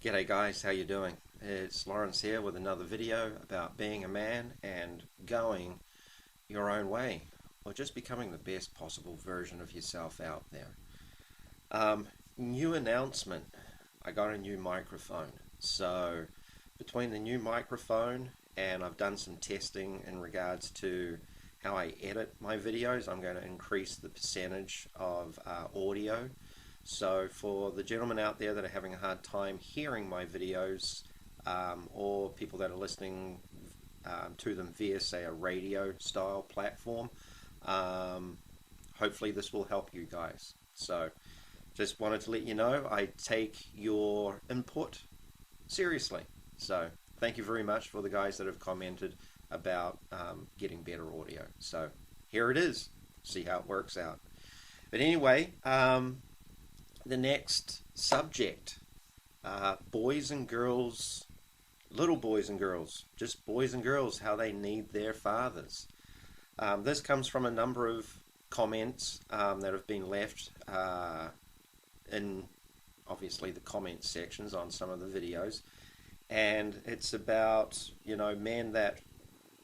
G'day guys, how you doing? It's Lawrence here with another video about being a man and going your own way, or just becoming the best possible version of yourself out there. New announcement. I got a new microphone. So between the new microphone and I've done some testing in regards to how I edit my videos, I'm going to increase the percentage of audio. So for the gentlemen out there that are having a hard time hearing my videos, or people that are listening to them via, say, a radio style platform, um, hopefully this will help you guys. So just wanted to let you know I take your input seriously. So thank you very much for the guys that have commented about getting better audio. So here it is. See how it works out. But anyway, the next subject, boys and girls, little boys and girls, just boys and girls, how they need their fathers. This comes from a number of comments that have been left in obviously the comment sections on some of the videos, and it's about men that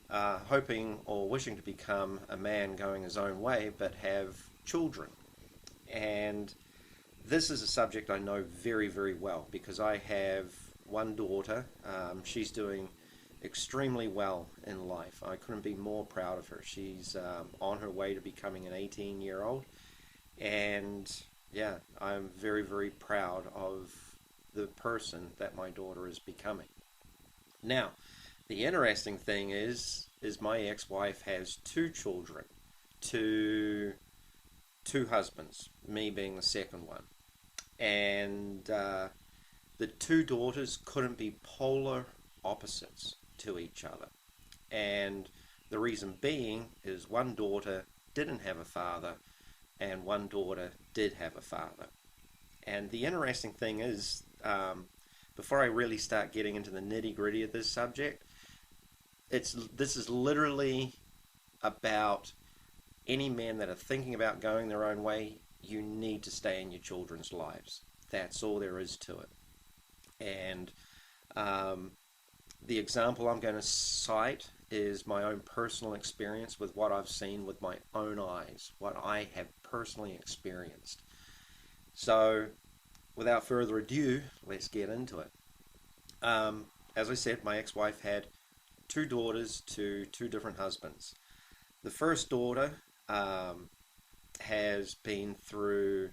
are hoping or wishing to become a man going his own way but have children. And this is a subject I know very, very well because I have one daughter. She's doing extremely well in life. I couldn't be more proud of her. She's on her way to becoming an 18-year-old. And yeah, I'm very, very proud of the person that my daughter is becoming. Now, the interesting thing is my ex-wife has two children, two husbands, me being the second one. And the two daughters couldn't be polar opposites to each other. And the reason being is one daughter didn't have a father and one daughter did have a father. And the interesting thing is, before I really start getting into the nitty gritty of this subject, this is literally about any men that are thinking about going their own way. You need to stay in your children's lives. That's all there is to it. And the example I'm going to cite is my own personal experience with what I've seen with my own eyes, what I have personally experienced. So, without further ado, let's get into it. As I said, my ex-wife had two daughters to two different husbands. The first daughter has been through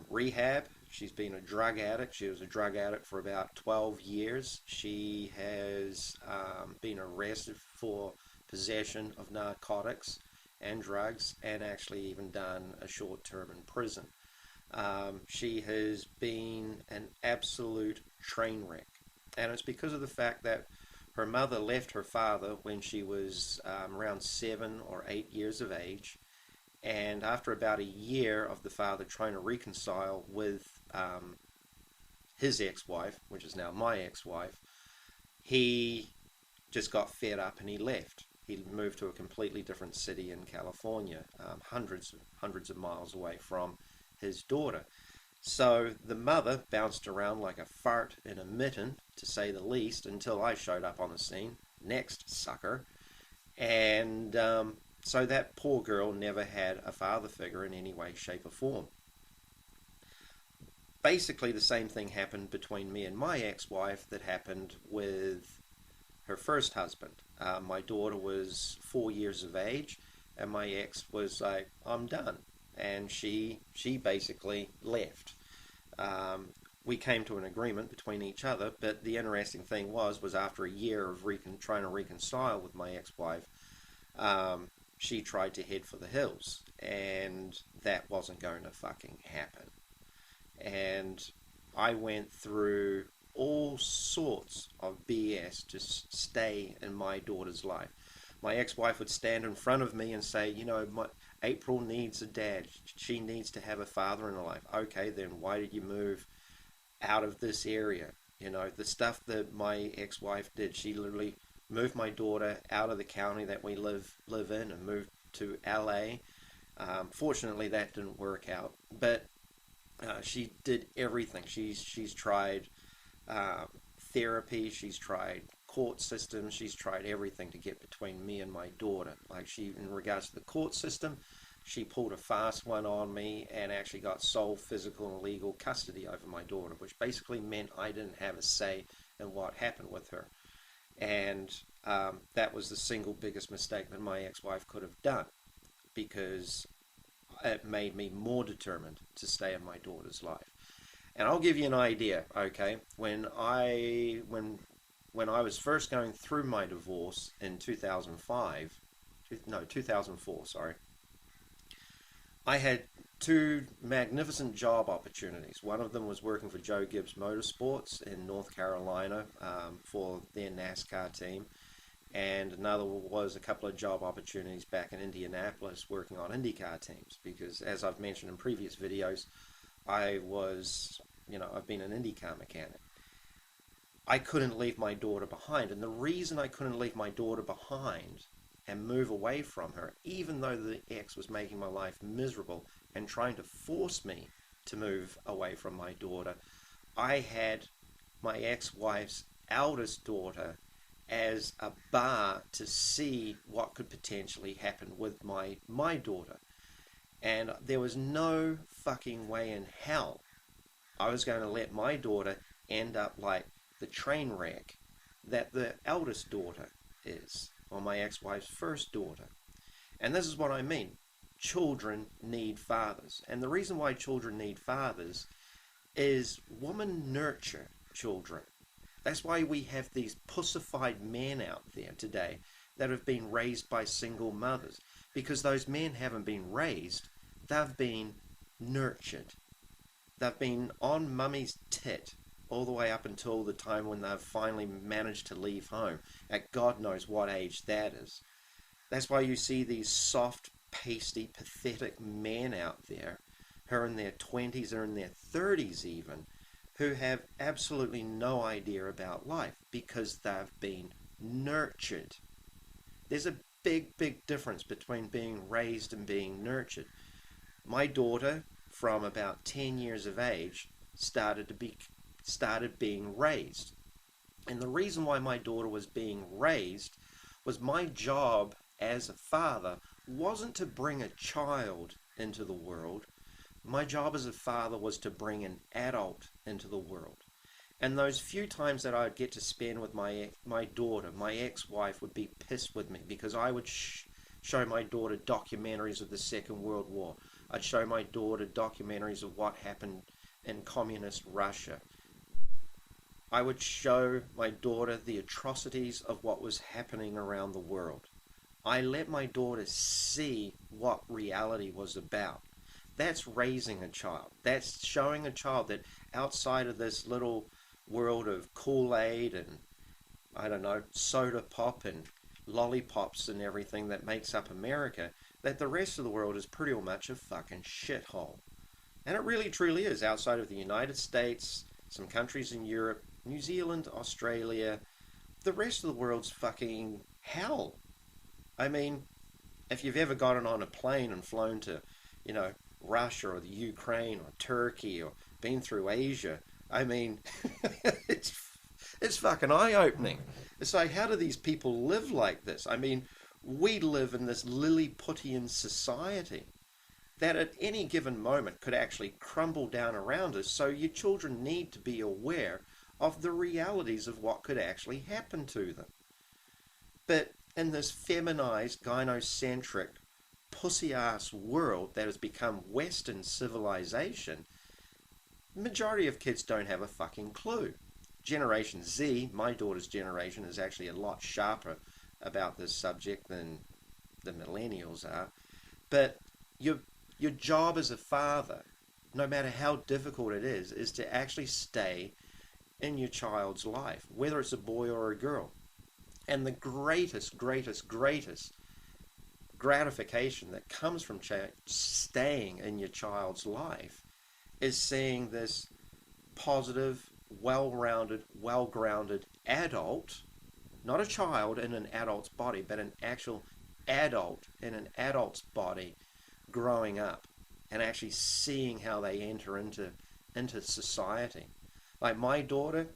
rehab. She's been a drug addict. She was a drug addict for about 12 years. She has been arrested for possession of narcotics and drugs and actually even done a short term in prison. She has been an absolute train wreck. And it's because of the fact that her mother left her father when she was around 7 or 8 years of age. And after about a year of the father trying to reconcile with his ex-wife, which is now my ex-wife, he just got fed up and he left. He moved to a completely different city in California, hundreds of miles away from his daughter. So the mother bounced around like a fart in a mitten, to say the least, until I showed up on the scene. Next, sucker. And so that poor girl never had a father figure in any way, shape, or form. Basically, the same thing happened between me and my ex-wife that happened with her first husband. My daughter was 4 years of age, and my ex was like, "I'm done," and she basically left. We came to an agreement between each other, but the interesting thing was after a year of trying to reconcile with my ex-wife, she tried to head for the hills, and that wasn't going to fucking happen. And I went through all sorts of BS to stay in my daughter's life. My ex-wife would stand in front of me and say, April needs a dad. She needs to have a father in her life. Okay, then why did you move out of this area? The stuff that my ex-wife did, she literally moved my daughter out of the county that we live in and moved to LA. Fortunately, that didn't work out, but she did everything. She's tried um, therapy, she's tried court systems, she's tried everything to get between me and my daughter. Like she, in regards to the court system, she pulled a fast one on me and actually got sole physical and legal custody over my daughter, which basically meant I didn't have a say in what happened with her. And that was the single biggest mistake that my ex-wife could have done, because it made me more determined to stay in my daughter's life. And I'll give you an idea, okay? When I was first going through my divorce in 2005, no, 2004, sorry, I had two magnificent job opportunities. One of them was working for Joe Gibbs Motorsports in North Carolina for their NASCAR team, and another was a couple of job opportunities back in Indianapolis working on IndyCar teams, because as I've mentioned in previous videos, I've been an IndyCar mechanic. I couldn't leave my daughter behind, and the reason I couldn't leave my daughter behind and move away from her, even though the ex was making my life miserable and trying to force me to move away from my daughter, I had my ex-wife's eldest daughter as a bar to see what could potentially happen with my daughter. And there was no fucking way in hell I was going to let my daughter end up like the train wreck that the eldest daughter is, or my ex-wife's first daughter. And this is what I mean. Children need fathers. And the reason why children need fathers is women nurture children. That's why we have these pussified men out there today that have been raised by single mothers. Because those men haven't been raised, they've been nurtured. They've been on mummy's tit all the way up until the time when they've finally managed to leave home, at God knows what age that is. That's why you see these soft, pasty, pathetic men out there who are in their 20s or in their 30s even, who have absolutely no idea about life because they've been nurtured. There's a big, big difference between being raised and being nurtured. My daughter, from about 10 years of age, started being raised. And the reason why my daughter was being raised was my job as a father wasn't to bring a child into the world. My job as a father was to bring an adult into the world. And those few times that I'd get to spend with my daughter, my ex-wife would be pissed with me because I would show my daughter documentaries of the Second World War. I'd show my daughter documentaries of what happened in communist Russia. I would show my daughter the atrocities of what was happening around the world. I let my daughter see what reality was about. That's raising a child. That's showing a child that outside of this little world of Kool-Aid and, I don't know, soda pop and lollipops and everything that makes up America, that the rest of the world is pretty much a fucking shithole. And it really truly is. Outside of the United States, some countries in Europe, New Zealand, Australia, the rest of the world's fucking hell. I mean, if you've ever gotten on a plane and flown to, Russia or the Ukraine or Turkey or been through Asia, I mean, it's fucking eye-opening. It's like, how do these people live like this? I mean, we live in this Lilliputian society that at any given moment could actually crumble down around us, so your children need to be aware of the realities of what could actually happen to them. But in this feminized, gynocentric, pussy-ass world that has become Western civilization, the majority of kids don't have a fucking clue. Generation Z, my daughter's generation, is actually a lot sharper about this subject than the millennials are. But your job as a father, no matter how difficult it is to actually stay in your child's life, whether it's a boy or a girl. And the greatest, greatest, greatest gratification that comes from staying in your child's life is seeing this positive, well-rounded, well-grounded adult, not a child in an adult's body, but an actual adult in an adult's body growing up and actually seeing how they enter into society. Like my daughter,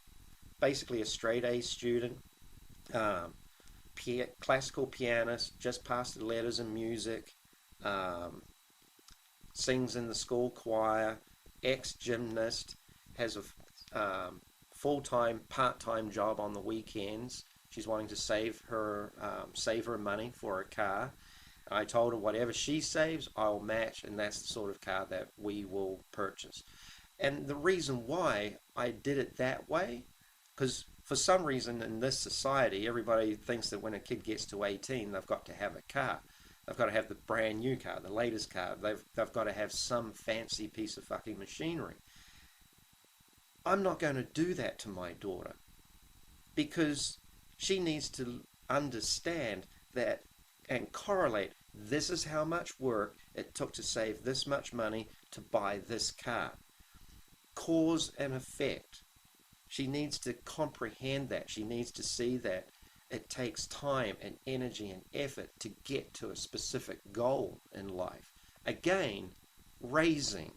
basically a straight A student, um, classical pianist, just passed the letters in music, um, sings in the school choir, ex-gymnast, has a full-time, part-time job on the weekends. She's wanting to save her money for a car. I told her whatever she saves, I'll match, and that's the sort of car that we will purchase. And the reason why I did it that way, because for some reason in this society, everybody thinks that when a kid gets to 18, they've got to have a car. They've got to have the brand new car, the latest car. They've got to have some fancy piece of fucking machinery. I'm not going to do that to my daughter because she needs to understand that and correlate this is how much work it took to save this much money to buy this car. Cause and effect. She needs to comprehend that. She needs to see that it takes time and energy and effort to get to a specific goal in life. Again, raising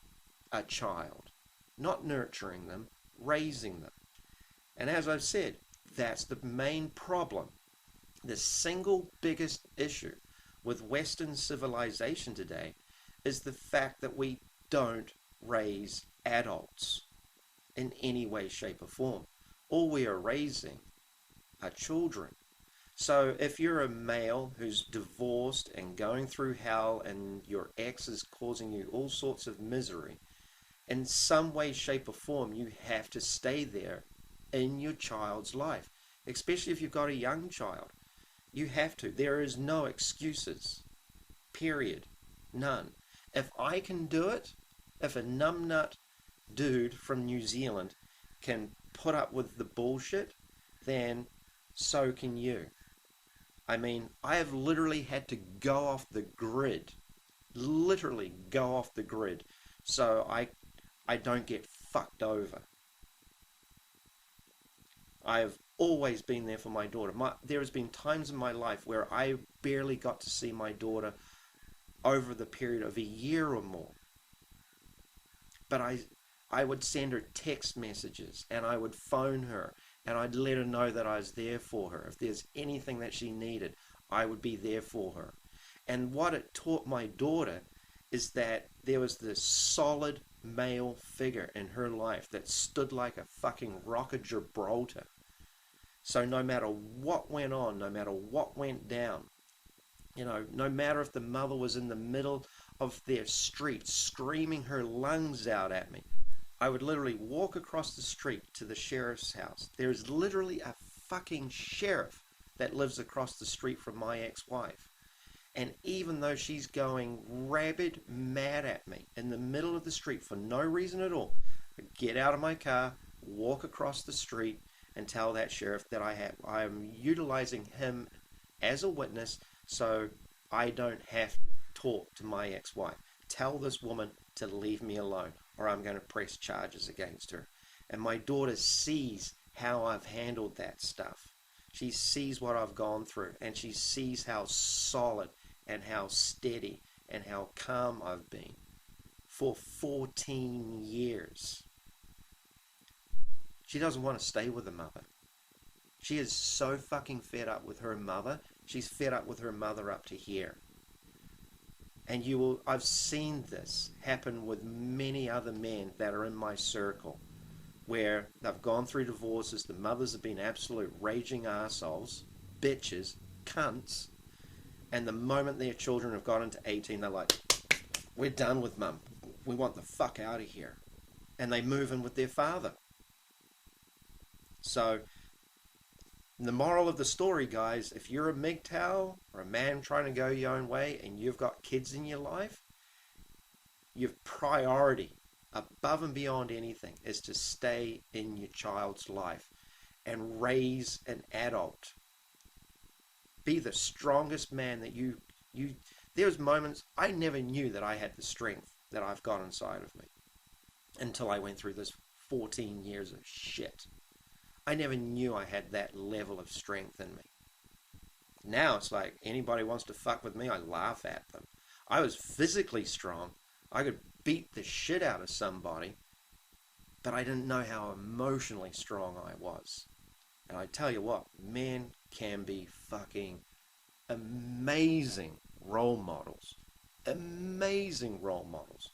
a child, not nurturing them, raising them. And as I've said, that's the main problem. The single biggest issue with Western civilization today is the fact that we don't raise adults in any way, shape, or form. All we are raising are children. So if you're a male who's divorced and going through hell and your ex is causing you all sorts of misery, in some way, shape, or form, you have to stay there in your child's life, especially if you've got a young child. You have to. There is no excuses. Period. None. If I can do it, if a numbnut dude from New Zealand can put up with the bullshit, then so can you. I mean, I have literally had to go off the grid. Literally go off the grid. So I don't get fucked over. I've always been there for my daughter. There has been times in my life where I barely got to see my daughter over the period of a year or more. But I would send her text messages and I would phone her and I'd let her know that I was there for her. If there's anything that she needed, I would be there for her. And what it taught my daughter is that there was this solid male figure in her life that stood like a fucking rock of Gibraltar. So no matter what went on, no matter what went down, no matter if the mother was in the middle of their street screaming her lungs out at me, I would literally walk across the street to the sheriff's house. There's literally a fucking sheriff that lives across the street from my ex-wife. And even though she's going rabid mad at me in the middle of the street for no reason at all, I'd get out of my car, walk across the street, and tell that sheriff that I am utilizing him as a witness so I don't have to talk to my ex-wife. Tell this woman to leave me alone or I'm going to press charges against her. And my daughter sees how I've handled that stuff. She sees what I've gone through and she sees how solid and how steady and how calm I've been for 14 years. She doesn't want to stay with her mother. She is so fucking fed up with her mother. She's fed up with her mother up to here. And I've seen this happen with many other men that are in my circle, where they've gone through divorces, the mothers have been absolute raging arseholes, bitches, cunts, and the moment their children have gotten to 18, they're like, we're done with mum. We want the fuck out of here. And they move in with their father. So, the moral of the story, guys, if you're a MGTOW or a man trying to go your own way and you've got kids in your life, your priority, above and beyond anything, is to stay in your child's life and raise an adult. Be the strongest man that you there's moments I never knew that I had the strength that I've got inside of me until I went through this 14 years of shit. I never knew I had that level of strength in me. Now it's like anybody wants to fuck with me, I laugh at them. I was physically strong. I could beat the shit out of somebody. but I didn't know how emotionally strong I was. And I tell you what, men can be fucking amazing role models. Amazing role models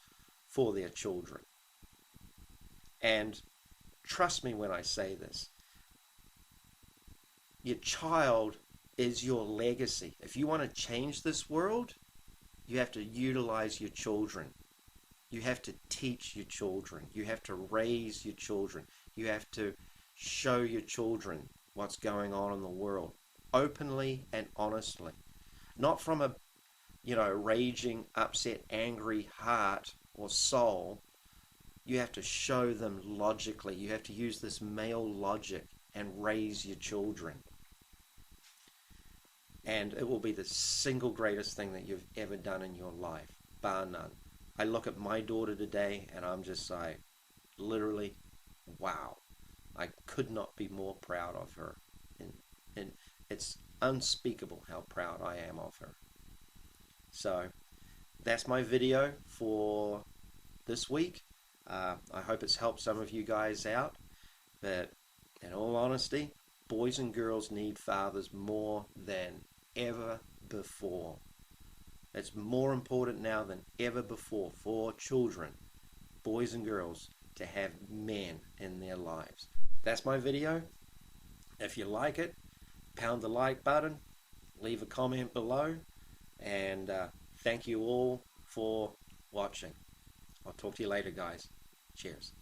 for their children. And trust me when I say this, your child is your legacy. If you want to change this world, you have to utilize your children. You have to teach your children. You have to raise your children. You have to show your children what's going on in the world openly and honestly. Not from a, raging, upset, angry heart or soul. You have to show them logically. You have to use this male logic and raise your children. And it will be the single greatest thing that you've ever done in your life, bar none. I look at my daughter today and I'm just like, literally, wow. I could not be more proud of her. And it's unspeakable how proud I am of her. So that's my video for this week. I hope it's helped some of you guys out. But in all honesty, boys and girls need fathers more than ever before. It's more important now than ever before for children, boys and girls, to have men in their lives. That's my video. If you like it, pound the like button, leave a comment below, and thank you all for watching. I'll talk to you later, guys. Cheers.